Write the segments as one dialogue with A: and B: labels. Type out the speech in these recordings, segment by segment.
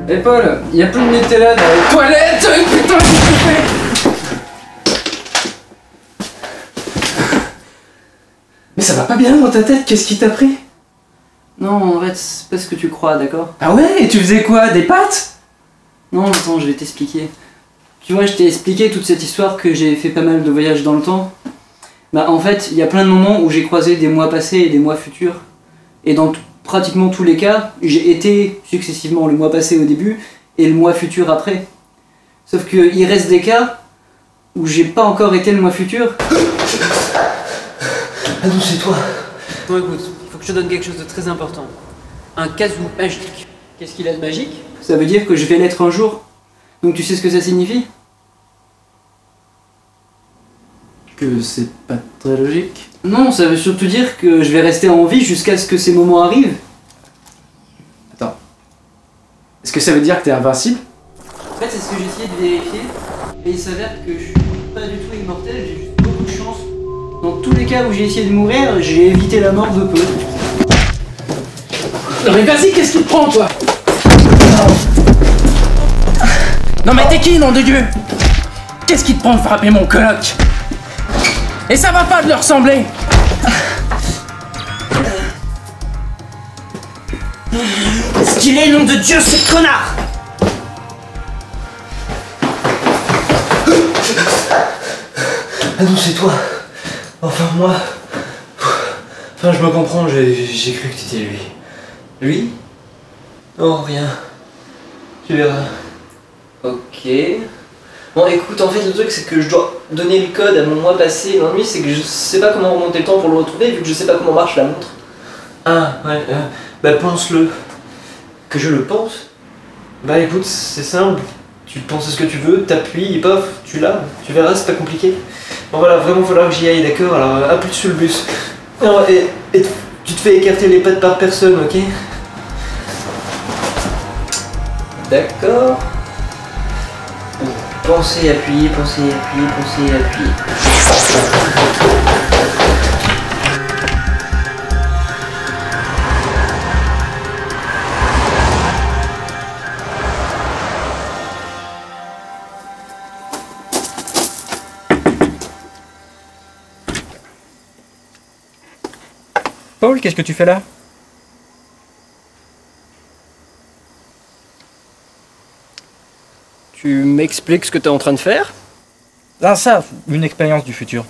A: Eh Paul, y'a plus de Nutella dans les toilettes. Putain, qu'est-ce que tu fais? Mais ça va pas bien dans ta tête, qu'est-ce qui t'a pris? Non, en fait, c'est pas ce que tu crois, d'accord? Ah ouais? Et tu faisais quoi? Des pâtes? Non, attends, je vais t'expliquer. Tu vois, je t'ai expliqué toute cette histoire que j'ai fait pas mal de voyages dans le temps. Bah en fait, il y a plein de moments où j'ai croisé des mois passés et des mois futurs. Et dans pratiquement tous les cas, j'ai été successivement le mois passé au début et le mois futur après. Sauf qu'il reste des cas où j'ai pas encore été le mois futur.
B: Ah d'où c'est toi?
A: Bon écoute, il faut que je te donne quelque chose de très important. Un casou magique. Qu'est-ce qu'il a de magique? Ça veut dire que je vais l'être un jour. Donc tu sais ce que ça signifie? Que c'est pas très logique. Non, ça veut surtout dire que je vais rester en vie jusqu'à ce que ces moments arrivent. Attends. Est-ce que ça veut dire que t'es invincible? En fait, c'est ce que j'ai essayé de vérifier. Et il s'avère que je suis pas du tout immortel, j'ai juste beaucoup de chance. Dans tous les cas où j'ai essayé de mourir, j'ai évité la mort de peu. Non mais vas-y, qu'est-ce qui te prend, toi? Non mais t'es qui, nom de Dieu? Qu'est-ce qui te prend de frapper mon coloc? Et ça va pas de leur ressembler. Est-ce qu'il est, nom de Dieu, ce connard?
B: Ah d'où c'est toi? Enfin moi... Enfin je me comprends, j'ai cru que t'étais lui. Lui? Oh rien. Tu verras. Ok. Bon écoute, en fait le truc c'est que je dois donner le code à mon mois passé. L'ennui c'est que je sais pas comment remonter le temps pour le retrouver vu que je sais pas comment marche la montre. Ah ouais, bah pense-le. Que je le pense? Bah écoute, c'est simple. Tu penses à ce que tu veux, t'appuies et paf, tu l'as. Tu verras, c'est pas compliqué. Bon voilà, vraiment il va falloir que j'y aille, d'accord? Alors à plus sur le bus. Non, et tu te fais écarter les pattes par personne, ok? D'accord. Pensez, appuyer, pensez, appuyer, pensez, appuyer.
C: Paul, qu'est-ce que tu fais là?
A: Tu m'expliques ce que t'es en train de faire?
C: Ah ça, une expérience du futur.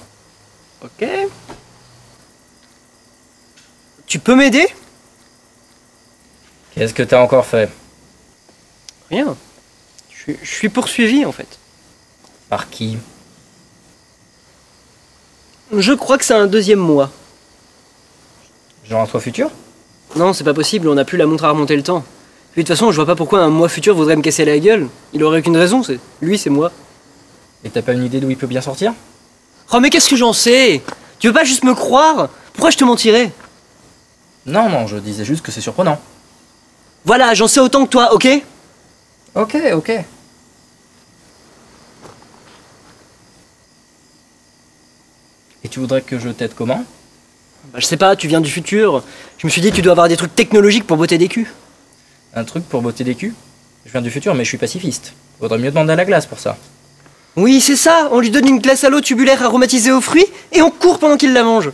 A: Ok. Tu peux m'aider?
C: Qu'est-ce que t'as encore fait?
A: Rien. Je suis poursuivi en fait.
C: Par qui?
A: Je crois que c'est un deuxième mois.
C: Genre un toi futur?
A: Non, c'est pas possible, on n'a plus la montre à remonter le temps. Puis de toute façon, je vois pas pourquoi un mois futur voudrait me casser la gueule. Il aurait aucune raison, c'est lui, c'est moi.
C: Et t'as pas une idée d'où il peut bien sortir?
A: Oh mais qu'est-ce que j'en sais? Tu veux pas juste me croire? Pourquoi je te mentirais?
C: Non, non, je disais juste que c'est surprenant.
A: Voilà, j'en sais autant que toi, ok?
C: Ok, ok. Et tu voudrais que je t'aide comment?
A: Bah je sais pas, tu viens du futur. Je me suis dit tu dois avoir des trucs technologiques pour botter des culs.
C: Un truc pour botter des culs? Je viens du futur, mais je suis pacifiste. Faudrait mieux demander à la glace pour ça.
A: Oui, c'est ça, on lui donne une glace à l'eau tubulaire aromatisée aux fruits et on court pendant qu'il la mange.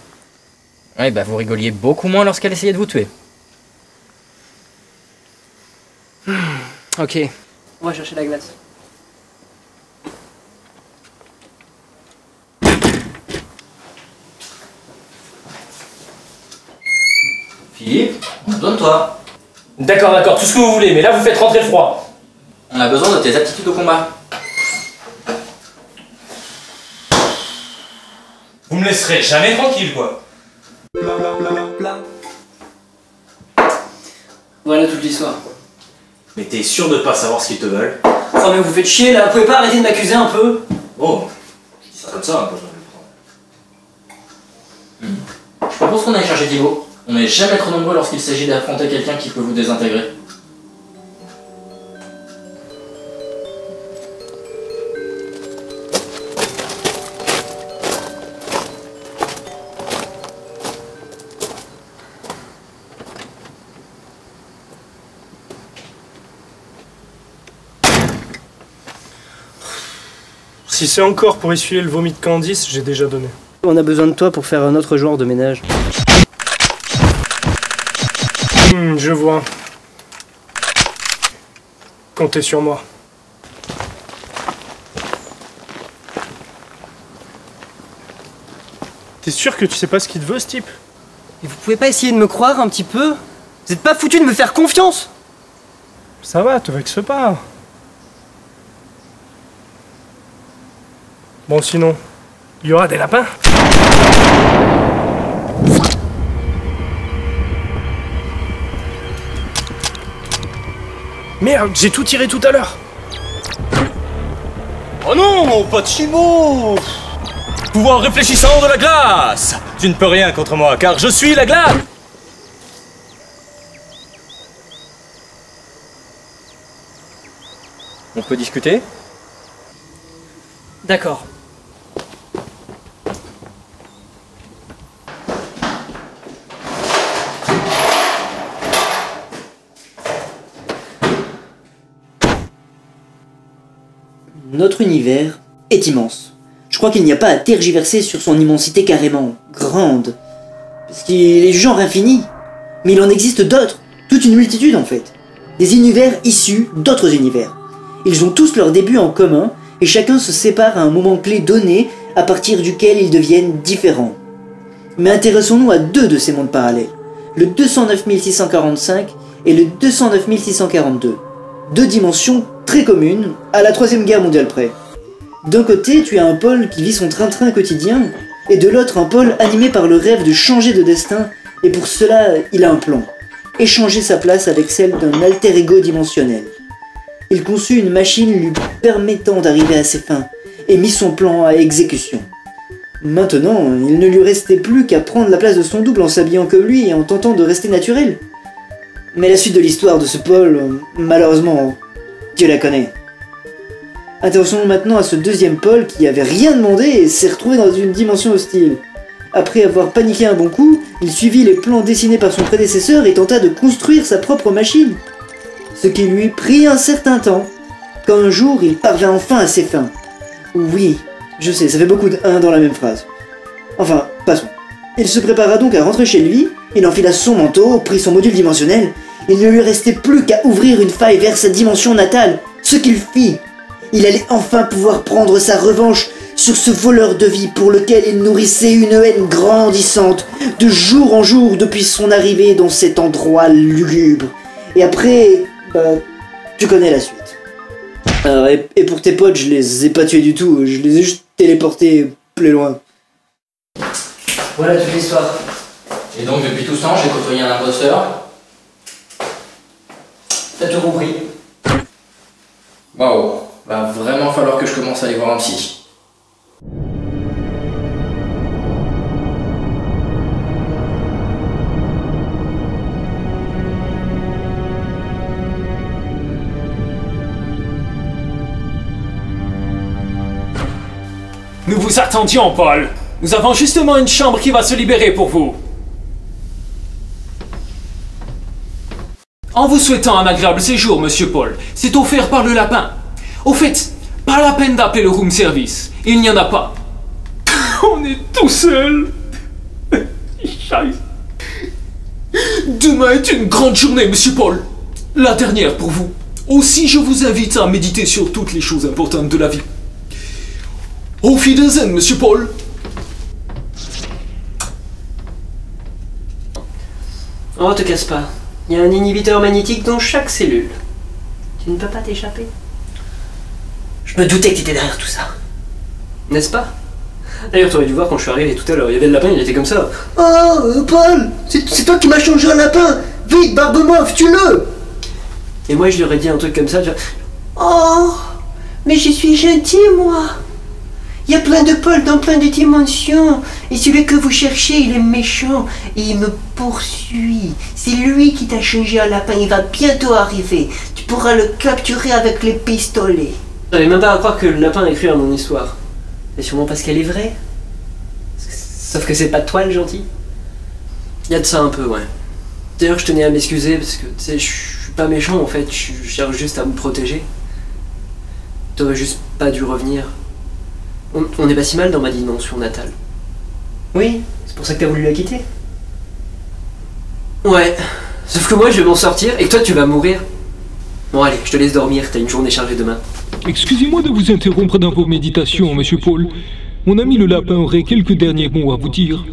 C: Ouais, bah vous rigoliez beaucoup moins lorsqu'elle essayait de vous tuer.
A: Ok, on va chercher la glace.
B: Philippe, on a besoin de toi.
D: D'accord, d'accord, tout ce que vous voulez, mais là vous faites rentrer le froid.
C: On a besoin de tes aptitudes au combat.
D: Vous me laisserez jamais tranquille, quoi.
A: Voilà toute l'histoire.
D: Mais t'es sûr de pas savoir ce qu'ils te veulent?
A: Oh mais vous faites chier là, vous pouvez pas arrêter de m'accuser un peu?
D: Oh, je dis ça comme ça, moi je vais le prendre.
C: Je propose qu'on aille chercher Thibaut. On n'est jamais trop nombreux lorsqu'il s'agit d'affronter quelqu'un qui peut vous désintégrer.
E: Si c'est encore pour essuyer le vomi de Candice, j'ai déjà donné.
A: On a besoin de toi pour faire un autre genre de ménage.
E: Je vois. Comptez sur moi. T'es sûr que tu sais pas ce qu'il te veut, ce type?
A: Et vous pouvez pas essayer de me croire un petit peu? Vous êtes pas foutu de me faire confiance?
E: Ça va, te vexe pas. Bon, sinon, il y aura des lapins? Merde, j'ai tout tiré tout à l'heure.
D: Oh non, pas de chimo! Pouvoir réfléchissant de la glace! Tu ne peux rien contre moi, car je suis la glace!
C: On peut discuter?
A: D'accord.
F: Notre univers est immense. Je crois qu'il n'y a pas à tergiverser sur son immensité carrément grande. Parce qu'il est genre infini. Mais il en existe d'autres, toute une multitude en fait. Des univers issus d'autres univers. Ils ont tous leur début en commun, et chacun se sépare à un moment clé donné, à partir duquel ils deviennent différents. Mais intéressons-nous à deux de ces mondes parallèles. Le 209 645 et le 209 642. Deux dimensions très communes, à la Troisième Guerre mondiale près. D'un côté, tu as un pôle qui vit son train-train quotidien, et de l'autre un pôle animé par le rêve de changer de destin, et pour cela, il a un plan. Échanger sa place avec celle d'un alter ego dimensionnel. Il conçut une machine lui permettant d'arriver à ses fins, et mit son plan à exécution. Maintenant, il ne lui restait plus qu'à prendre la place de son double en s'habillant comme lui et en tentant de rester naturel. Mais la suite de l'histoire de ce pôle, malheureusement, Dieu la connaît. Intéressons-nous maintenant à ce deuxième pôle qui avait rien demandé et s'est retrouvé dans une dimension hostile. Après avoir paniqué un bon coup, il suivit les plans dessinés par son prédécesseur et tenta de construire sa propre machine. Ce qui lui prit un certain temps, quand un jour il parvint enfin à ses fins. Oui, je sais, ça fait beaucoup de « un » dans la même phrase. Enfin, passons. Il se prépara donc à rentrer chez lui, il enfila son manteau, prit son module dimensionnel, il ne lui restait plus qu'à ouvrir une faille vers sa dimension natale, ce qu'il fit. Il allait enfin pouvoir prendre sa revanche sur ce voleur de vie pour lequel il nourrissait une haine grandissante, de jour en jour depuis son arrivée dans cet endroit lugubre. Et après, tu connais la suite. Et pour tes potes, je les ai pas tués du tout, je les ai juste téléportés plus loin.
A: Voilà toute l'histoire.
C: Et donc, depuis tout ce temps, j'ai côtoyé un imposteur.
A: T'as tout compris.
C: Waouh, va vraiment falloir que je commence à aller voir un psy.
G: Nous vous attendions, Paul. Nous avons justement une chambre qui va se libérer pour vous. En vous souhaitant un agréable séjour, monsieur Paul, c'est offert par le lapin. Au fait, pas la peine d'appeler le room service. Il n'y en a pas. On est tout seul. Scheiße. Demain est une grande journée, monsieur Paul. La dernière pour vous. Aussi, je vous invite à méditer sur toutes les choses importantes de la vie. Auf Wiedersehen, monsieur Paul.
A: Oh, te casse pas. Il y a un inhibiteur magnétique dans chaque cellule. Tu ne peux pas t'échapper.
F: Je me doutais que t'étais derrière tout ça.
A: N'est-ce pas? D'ailleurs, t'aurais dû voir quand je suis arrivé tout à l'heure. Il y avait le lapin, il était comme ça.
F: Oh, Paul, c'est toi qui m'as changé un lapin. Vite, barbe-mof, tue-le.
A: Et moi, je lui aurais dit un truc comme ça.
F: Oh, mais je suis gentil, moi. Il y a plein de pôles dans plein de dimensions. Et celui que vous cherchez, il est méchant. Et il me poursuit. C'est lui qui t'a changé un lapin. Il va bientôt arriver. Tu pourras le capturer avec les pistolets.
A: J'avais même pas à croire que le lapin a cru à mon histoire. C'est sûrement parce qu'elle est vraie. Sauf que c'est pas toi le gentil. Il y a de ça un peu, ouais. D'ailleurs, je tenais à m'excuser parce que, tu sais, je suis pas méchant en fait. Je cherche juste à me protéger. T'aurais juste pas dû revenir. On n'est pas si mal dans ma dimension natale.
F: Oui, c'est pour ça que t'as voulu la quitter.
A: Ouais, sauf que moi je vais m'en sortir et que toi tu vas mourir. Bon allez, je te laisse dormir, t'as une journée chargée demain.
H: Excusez-moi de vous interrompre dans vos méditations, monsieur Paul. Mon ami le lapin aurait quelques derniers mots à vous dire.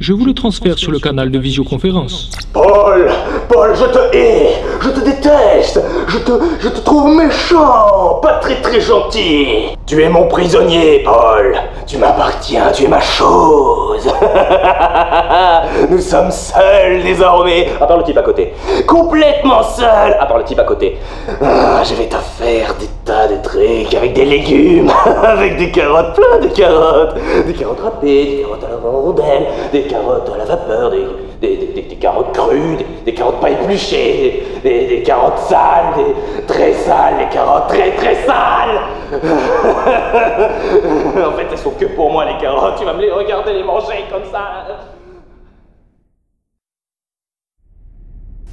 H: Je vous le transfère sur le canal de visioconférence.
I: Paul, je te hais, je te déteste, je te trouve méchant, pas très gentil. Tu es mon prisonnier, Paul. Tu m'appartiens, tu es ma chose. Nous sommes seuls désormais, à part le type à côté. Complètement seuls, à part le type à côté. Ah, je vais te faire des tas de trucs avec des légumes, avec des carottes, plein de carottes. Des carottes râpées, des carottes à la rondelle, des carottes à la vapeur, des carottes crues, des carottes pas épluchées, des carottes sales, très sales, des carottes très sales. En fait, elles sont que pour moi, les carottes. Tu vas me les regarder les manger comme ça.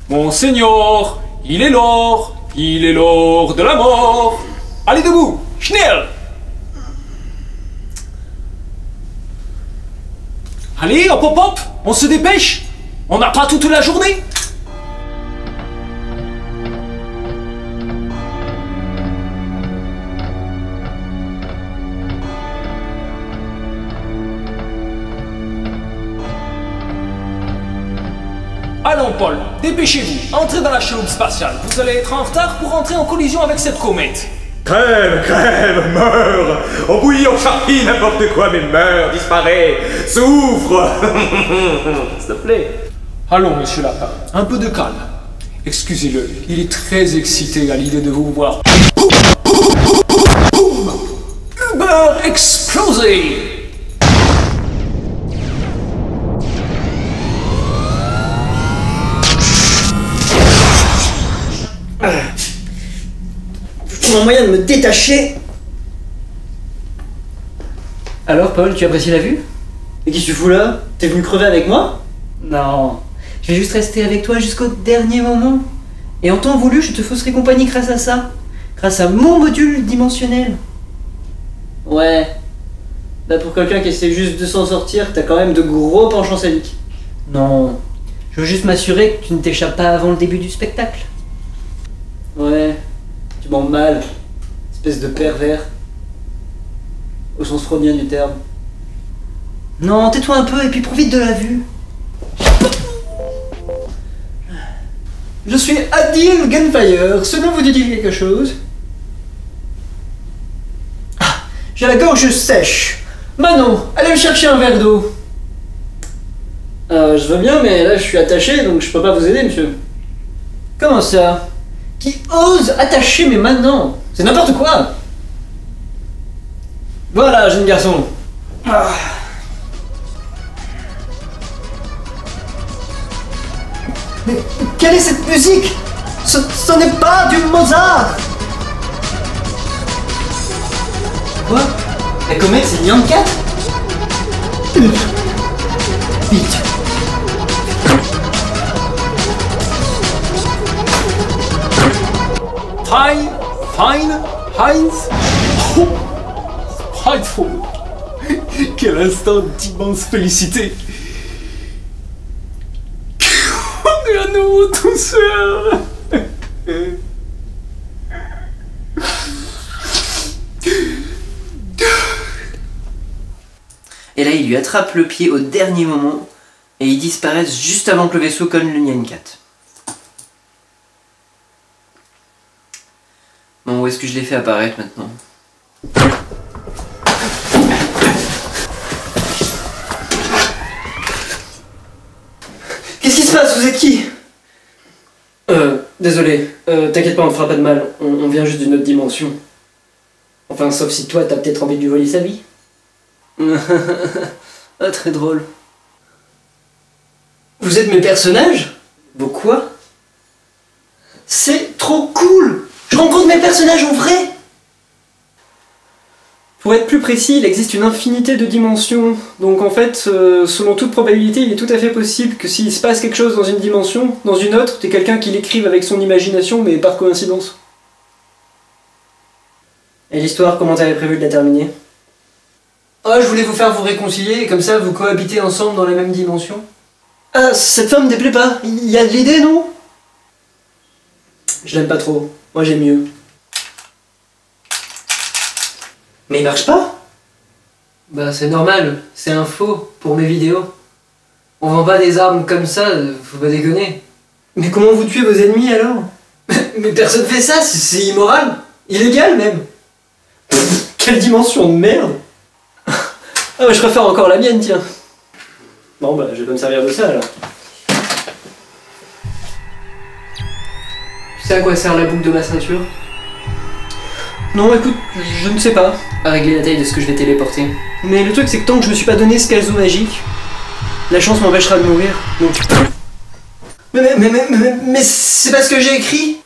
G: Monseigneur, il est l'heure de la mort. Allez debout, schnell. Allez, hop hop hop, on se dépêche. On n'a pas toute la journée. Allons Paul, dépêchez-vous, entrez dans la chaloupe spatiale. Vous allez être en retard pour entrer en collision avec cette comète.
D: Crève, meurs. On bouillit, on charpie, n'importe quoi, mais meurs, disparaît, souffre. S'il te plaît.
G: Allons, monsieur Lapin, un peu de calme. Excusez-le, il est très excité à l'idée de vous voir. Uber explosé.
F: Un moyen de me détacher.
A: Alors Paul, tu apprécies la vue?
F: Mais qu'est-ce que tu fous là? T'es venu crever avec moi?
A: Non, je vais juste rester avec toi jusqu'au dernier moment. Et en temps voulu, je te fausserai compagnie grâce à ça. Grâce à mon module dimensionnel. Ouais. Là pour quelqu'un qui essaie juste de s'en sortir, t'as quand même de gros penchants sadiques. Non, je veux juste m'assurer que tu ne t'échappes pas avant le début du spectacle. Ouais, tu bandes mal, espèce de pervers. Au sens freudien du terme. Non, tais-toi un peu et puis profite de la vue. Je suis Adil Gunfire, cela vous dit quelque chose? Ah, j'ai la gorge sèche. Manon, allez me chercher un verre d'eau. Je veux bien, mais là je suis attaché, donc je peux pas vous aider, monsieur. Comment ça? Qui ose attacher mes mains? Non, c'est n'importe quoi. Voilà, jeune garçon. Ah. Mais quelle est cette musique? Ce n'est pas du Mozart. Quoi? La comète, c'est Nyan 4? Vite.
G: Heinz. Oh, Spiteful. Quel instant d'immense félicité. On est à nouveau tout seul.
A: Et là, il lui attrape le pied au dernier moment et ils disparaissent juste avant que le vaisseau cogne le Nyan 4. Bon, où est-ce que je l'ai fait apparaître maintenant? Qu'est-ce qui se passe? Vous êtes qui? Désolé. T'inquiète pas, on te fera pas de mal. On vient juste d'une autre dimension. Enfin, sauf si toi, t'as peut-être envie de lui voler sa vie. Ah, très drôle. Vous êtes mes personnages? Vos quoi? C'est trop cool! Je rencontre mes personnages en vrai! Pour être plus précis, il existe une infinité de dimensions. Donc en fait, selon toute probabilité, il est tout à fait possible que s'il se passe quelque chose dans une dimension, dans une autre, t'es quelqu'un qui l'écrive avec son imagination, mais par coïncidence. Et l'histoire, comment t'avais prévu de la terminer? Oh, je voulais vous faire vous réconcilier, comme ça vous cohabitez ensemble dans la même dimension. Ah, cette femme me déplaît pas. Il y a de l'idée, non? Je l'aime pas trop. Moi j'aime mieux. Mais il marche pas? Bah c'est normal, c'est un faux pour mes vidéos. On vend pas des armes comme ça, faut pas déconner. Mais comment vous tuez vos ennemis alors? Mais personne fait ça, c'est immoral. Illégal même. Quelle dimension de merde. Ah bah je préfère encore la mienne, tiens. Bon bah je vais pas me servir de ça alors. Tu sais à quoi sert la boucle de ma ceinture? Non écoute, je ne sais pas. À régler la taille de ce que je vais téléporter. Mais le truc c'est que tant que je me suis pas donné ce casou magique, la chance m'empêchera de mourir. Donc... Mais c'est pas ce que j'ai écrit.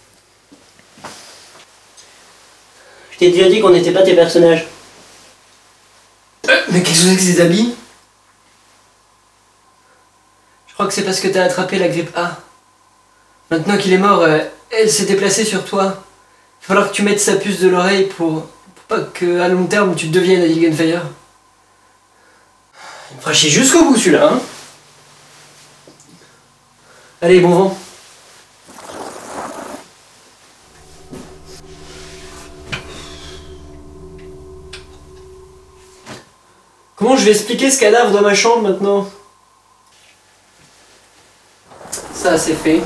A: Je t'ai déjà dit qu'on n'était pas tes personnages. Mais qu'est-ce que c'est que ces habits? Je crois que c'est parce que t'as attrapé la grippe A. Maintenant qu'il est mort, elle s'est déplacée sur toi. Il va falloir que tu mettes sa puce de l'oreille pour pas que à long terme tu deviennes Adil Gunfire. Il me fera chier jusqu'au bout celui-là, hein. Allez, bon vent. Comment je vais expliquer ce cadavre dans ma chambre maintenant? Ça, c'est fait.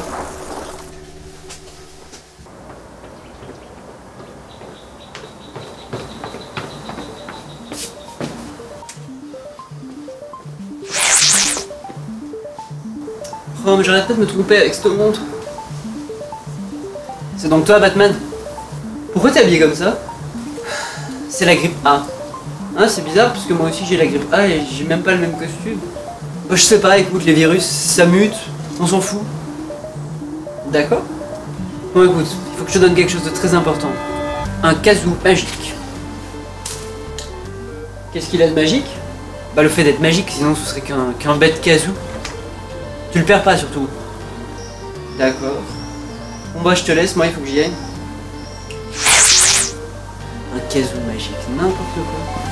A: Oh, mais j'arrête pas de me tromper avec cette montre. C'est donc toi, Batman? Pourquoi t'es habillé comme ça? C'est la grippe A. Hein, c'est bizarre parce que moi aussi j'ai la grippe A et j'ai même pas le même costume. Bah, je sais pas, écoute, les virus ça mute, on s'en fout. D'accord? Bon écoute, il faut que je te donne quelque chose de très important. Un casou magique. Qu'est-ce qu'il a de magique? Bah le fait d'être magique, sinon ce serait qu'un bête casou. Tu le perds pas surtout. D'accord. Bon bah je te laisse, moi il faut que j'y aille. Un casou magique, n'importe quoi.